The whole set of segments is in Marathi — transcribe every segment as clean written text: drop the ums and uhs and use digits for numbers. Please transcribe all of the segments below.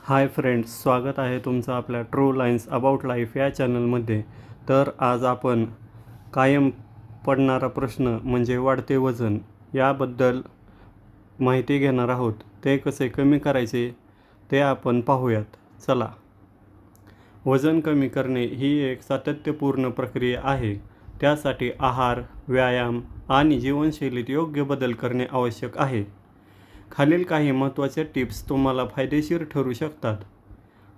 हाय फ्रेंड्स, स्वागत आहे तुमचं आपल्या ट्रू लाईन्स अबाउट लाईफ या चॅनलमध्ये. तर आज आपण कायम पडणारा प्रश्न म्हणजे वाढते वजन याबद्दल माहिती घेणार आहोत. ते कसे कमी करायचे ते आपण पाहूयात. चला. वजन कमी करणे ही एक सातत्यपूर्ण प्रक्रिया आहे. त्यासाठी आहार, व्यायाम आणि जीवनशैलीत योग्य बदल करणे आवश्यक आहे. खालील काही महत्त्वाचे टिप्स तुम्हाला फायदेशीर ठरू शकतात.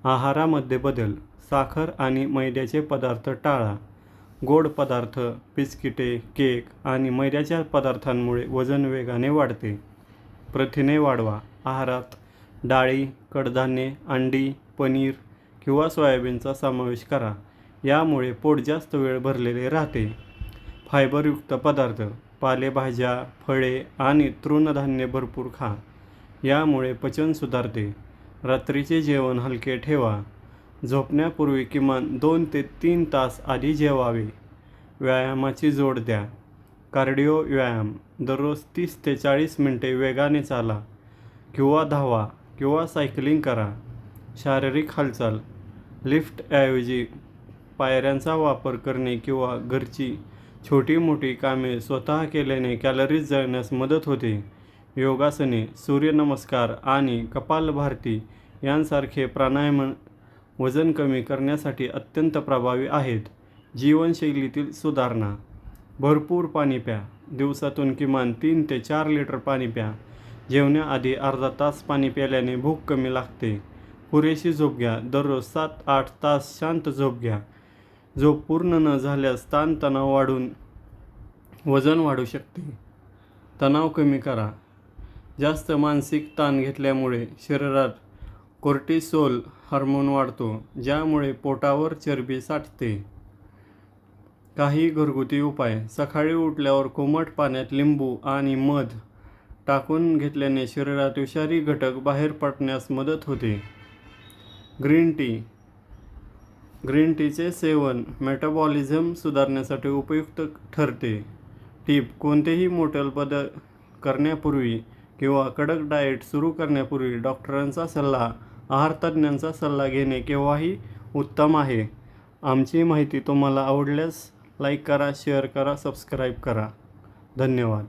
आहारामध्ये बदल. साखर आणि मैद्याचे पदार्थ टाळा. गोड पदार्थ, बिस्किटे, केक आणि मैद्याच्या पदार्थांमुळे वजन वेगाने वाढते. प्रथिने वाढवा. आहारात डाळी, कडधान्ये, अंडी, पनीर किंवा सोयाबीनचा समावेश करा. यामुळे पोट जास्त वेळ भरलेले राहते. फायबरयुक्त पदार्थ, पालेभाज्या, फळे आणि तृणधान्ये भरपूर खा. यामुळे पचन सुधारते. रात्रीचे जेवण हलके ठेवा. झोपण्यापूर्वी किमान 2 ते 3 तास आधी जेवावे. व्यायामाची जोड द्या. कार्डिओ व्यायाम. दररोज 30 ते 40 मिनिटे वेगाने चाला किंवा धावा किंवा सायकलिंग करा. शारीरिक हालचाल. लिफ्टऐवजी पायऱ्यांचा वापर करणे किंवा घरची छोटी मोठी कामे स्वतः केल्याने कॅलरीज जळण्यास मदत होते. योगासने, सूर्यनमस्कार आणि कपालभाती यांसारखे प्राणायाम वजन कमी करण्यासाठी अत्यंत प्रभावी आहेत. जीवनशैलीतील सुधारणा. भरपूर पाणी प्या. दिवसातून किमान 3 ते 4 लिटर पाणी प्या. जेवण्याआधी अर्धा तास पाणी प्यायल्याने भूक कमी लागते. पुरेशी झोप घ्या. दररोज 7-8 तास शांत झोप घ्या. झोप पूर्ण न झाल्यास ताणतणाव वाढून वजन वाढू शकते. तणाव कमी करा. जास्त मानसिक ताण घेतल्यामुळे शरीरात कोर्टिसोल हार्मोन वाढतो, ज्यामुळे पोटावर चरबी साठते. काही घरगुती उपाय. सकाळी उठल्यावर कोमट पाण्यात लिंबू आणि मध टाकून घेतल्याने शरीरात विषारी घटक बाहेर पडण्यास मदत होते. Green tea. ग्रीन टीचे सेवन मेटाबॉलिझम सुधारण्यासाठी उपयुक्त ठरते. टीप. कोणतेही मोठे बदल करण्यापूर्वी किंवा कडक डाएट सुरू करण्यापूर्वी डॉक्टरांचा सल्ला, आहारतज्ज्ञांचा सल्ला घेणे केव्हाही उत्तम आहे. आमची माहिती तुम्हाला आवडल्यास लाईक करा, शेअर करा, सबस्क्राईब करा. धन्यवाद.